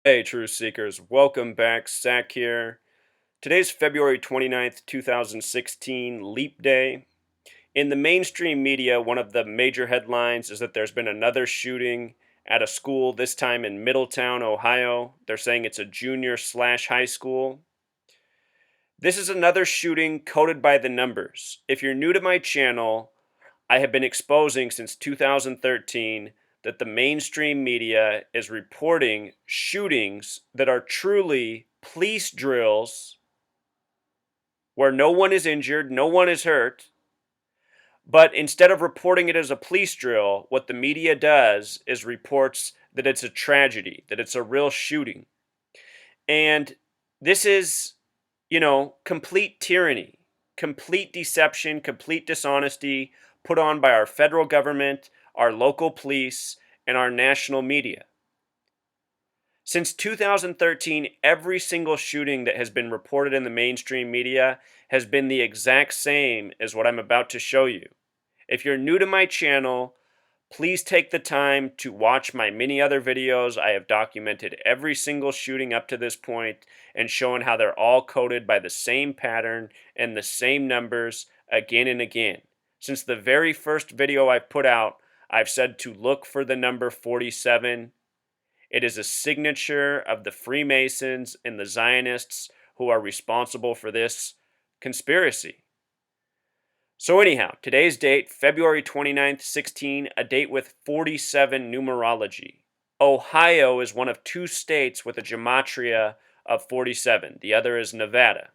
Hey, Truth Seekers, welcome back. Sack here. Today's February 29th, 2016, Leap Day. In the mainstream media, one of the major headlines is that there's been another shooting at a school, this time in Middletown, Ohio. They're saying it's a junior slash high school. This is another shooting coded by the numbers. If you're new to my channel, I have been exposing since 2013 that the mainstream media is reporting shootings that are truly police drills where no one is injured, no one is hurt. But instead of reporting it as a police drill, what the media does is reports that it's a tragedy, that it's a real shooting. And this is, complete tyranny, complete deception, complete dishonesty put on by our federal government, our local police, and our national media. Since 2013, every single shooting that has been reported in the mainstream media has been the exact same as what I'm about to show you. If you're new to my channel, please take the time to watch my many other videos. I have documented every single shooting up to this point and shown how they're all coded by the same pattern and the same numbers again and again. Since the very first video I've put out, I've said to look for the number 47. It is a signature of the Freemasons and the Zionists who are responsible for this conspiracy. So anyhow, today's date, February 29th, 16, a date with 47 numerology. Ohio is one of two states with a gematria of 47. The other is Nevada.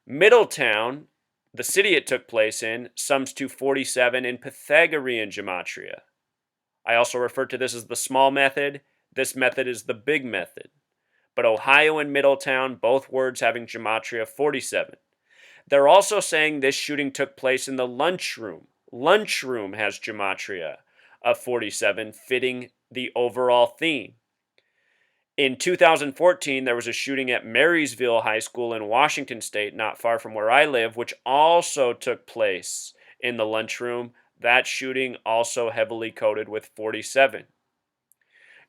Middletown, the city it took place in, sums to 47 in Pythagorean gematria. I also refer to this as the small method. This method is the big method. But Ohio and Middletown, both words having gematria 47. They're also saying this shooting took place in the lunchroom. Lunchroom has gematria of 47, fitting the overall theme. In 2014, there was a shooting at Marysville High School in Washington State, not far from where I live, which also took place in the lunchroom. That shooting also heavily coded with 47.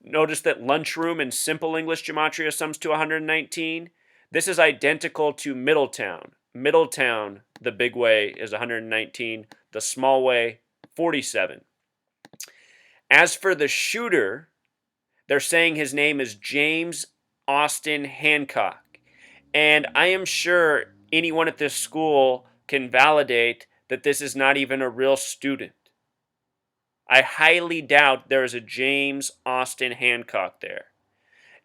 Notice that lunchroom in simple English gematria sums to 119. This is identical to Middletown. Middletown, the big way, is 119. The small way, 47. As for the shooter, they're saying his name is James Austin Hancock. And I am sure anyone at this school can validate that this is not even a real student. I highly doubt there is a James Austin Hancock there.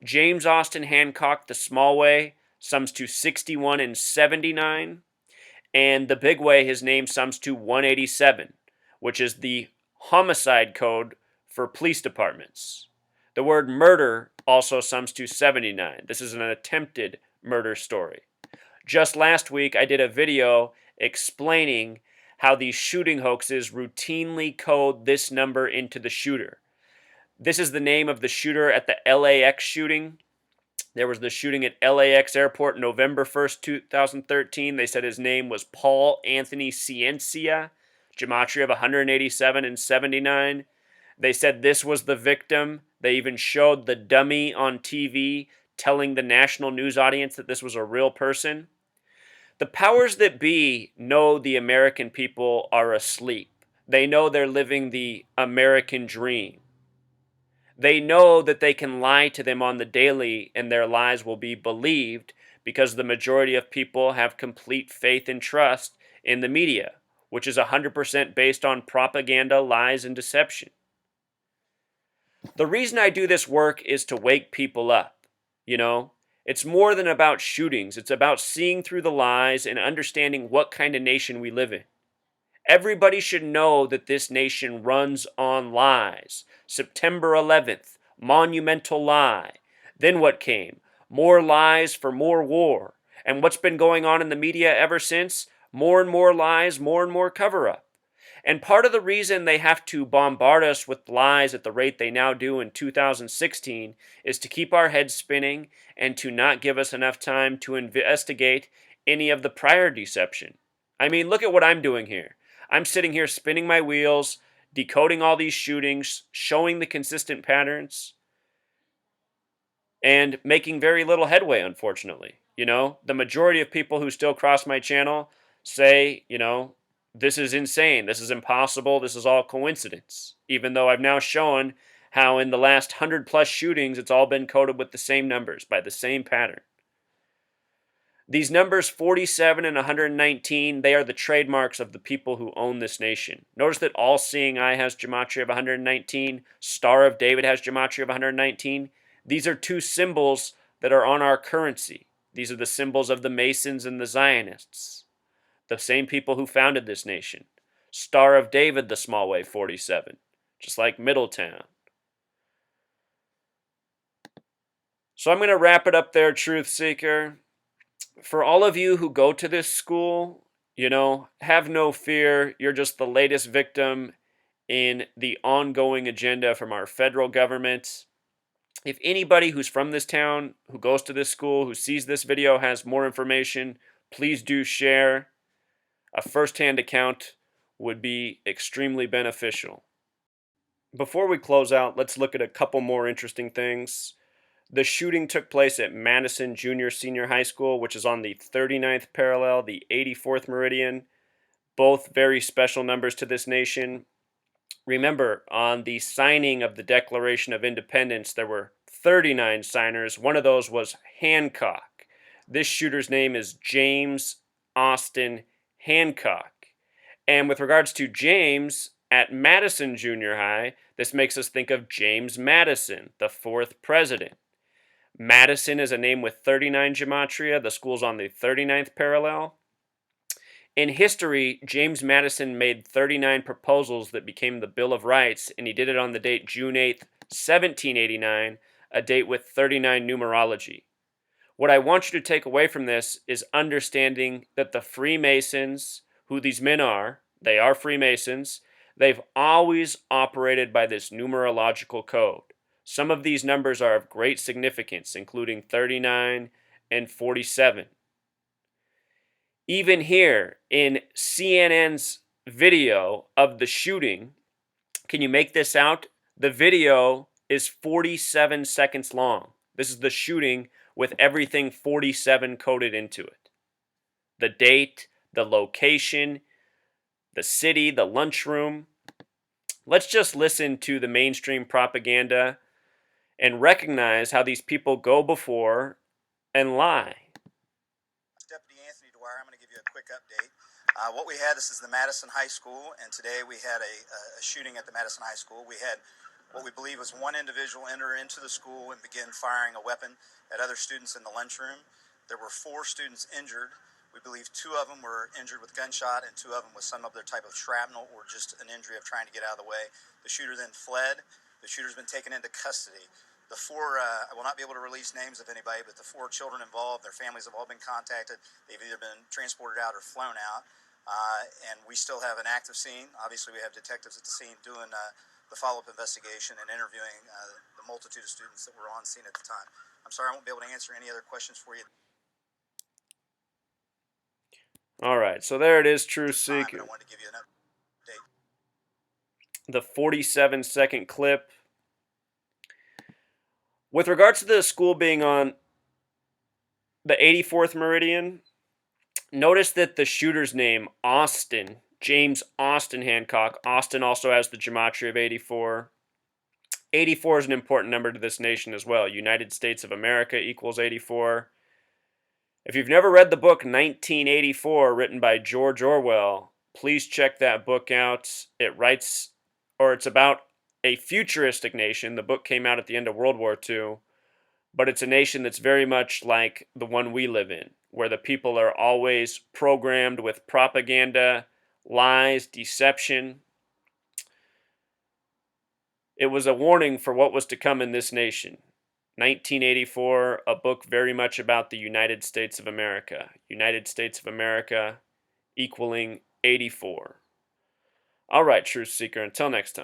James Austin Hancock, the small way, sums to 61 and 79. And the big way, his name sums to 187, which is the homicide code for police departments. The word murder also sums to 79. This is an attempted murder story. Just last week, I did a video explaining how these shooting hoaxes routinely code this number into the shooter. This is the name of the shooter at the LAX shooting. There was the shooting at LAX airport November 1st, 2013. They said his name was Paul Anthony Ciencia, gematria of 187 and 79. They said this was the victim. They even showed the dummy on TV telling the national news audience that this was a real person. The powers that be know the American people are asleep. They know they're living the American dream. They know that they can lie to them on the daily and their lies will be believed because the majority of people have complete faith and trust in the media, which is 100% based on propaganda, lies, and deception. The reason I do this work is to wake people up, It's more than about shootings. It's about seeing through the lies and understanding what kind of nation we live in. Everybody should know that this nation runs on lies. September 11th, monumental lie. Then what came? More lies for more war. And what's been going on in the media ever since? More and more lies, more and more cover-up. And part of the reason they have to bombard us with lies at the rate they now do in 2016 is to keep our heads spinning and to not give us enough time to investigate any of the prior deception. I mean, look at what I'm doing here. I'm sitting here spinning my wheels, decoding all these shootings, showing the consistent patterns. and making very little headway, unfortunately. The majority of people who still cross my channel say, this is insane, this is impossible, this is all coincidence. Even though I've now shown how in the last 100 plus shootings, it's all been coded with the same numbers, by the same pattern. These numbers 47 and 119, they are the trademarks of the people who own this nation. Notice that All Seeing Eye has gematria of 119, Star of David has gematria of 119. These are two symbols that are on our currency. These are the symbols of the Masons and the Zionists, the same people who founded this nation. Star of David, the small wave 47, just like Middletown. So I'm going to wrap it up there, Truth Seeker. For all of you who go to this school, have no fear. You're just the latest victim in the ongoing agenda from our federal government. If anybody who's from this town, who goes to this school, who sees this video has more information, please do share. A first-hand account would be extremely beneficial. Before we close out, let's look at a couple more interesting things. The shooting took place at Madison Junior Senior High School, which is on the 39th parallel, the 84th meridian. Both very special numbers to this nation. Remember, on the signing of the Declaration of Independence, there were 39 signers. One of those was Hancock. This shooter's name is James Austin Hancock. And with regards to James, at Madison Junior High, this makes us think of James Madison, the fourth president. Madison is a name with 39 gematria. The school's on the 39th parallel. In history, James Madison made 39 proposals that became the Bill of Rights, and he did it on the date June 8th, 1789, a date with 39 numerology. What I want you to take away from this is understanding that the Freemasons, who these men are, they are Freemasons, they've always operated by this numerological code. Some of these numbers are of great significance, including 39 and 47. Even here in CNN's video of the shooting, can you make this out? The video is 47 seconds long. This is the shooting with everything 47 coded into it. The date, the location, the city, the lunchroom. Let's just listen to the mainstream propaganda and recognize how these people go before and lie. Deputy Anthony Dwyer, I'm going to give you a quick update. What we had, this is the Madison High School, and today we had a shooting at the Madison High School. We had what we believe was one individual enter into the school and begin firing a weapon at other students in the lunchroom. There were 4 students injured. We believe 2 of them were injured with gunshot and 2 of them with some other type of shrapnel or just an injury of trying to get out of the way. The shooter then fled. The shooter's been taken into custody. The 4, I will not be able to release names of anybody, but the 4 children involved, their families have all been contacted. They've either been transported out or flown out. And we still have an active scene. Obviously, we have detectives at the scene doing the follow-up investigation and interviewing the multitude of students that were on scene at the time. I'm sorry, I won't be able to answer any other questions for you. All right, so there it is, True Seeker. I wanted to give you an update. The 47-second clip. With regards to the school being on the 84th meridian, notice that the shooter's name, Austin, James Austin Hancock. Austin also has the gematria of 84. 84 is an important number to this nation as well. United States of America equals 84. If you've never read the book 1984, written by George Orwell, please check that book out. It's about a futuristic nation. The book came out at the end of World War II, but it's a nation that's very much like the one we live in, where the people are always programmed with propaganda, lies, deception. It was a warning for what was to come in this nation. 1984, a book very much about the United States of America. United States of America equaling 84. All right, Truth Seeker, until next time.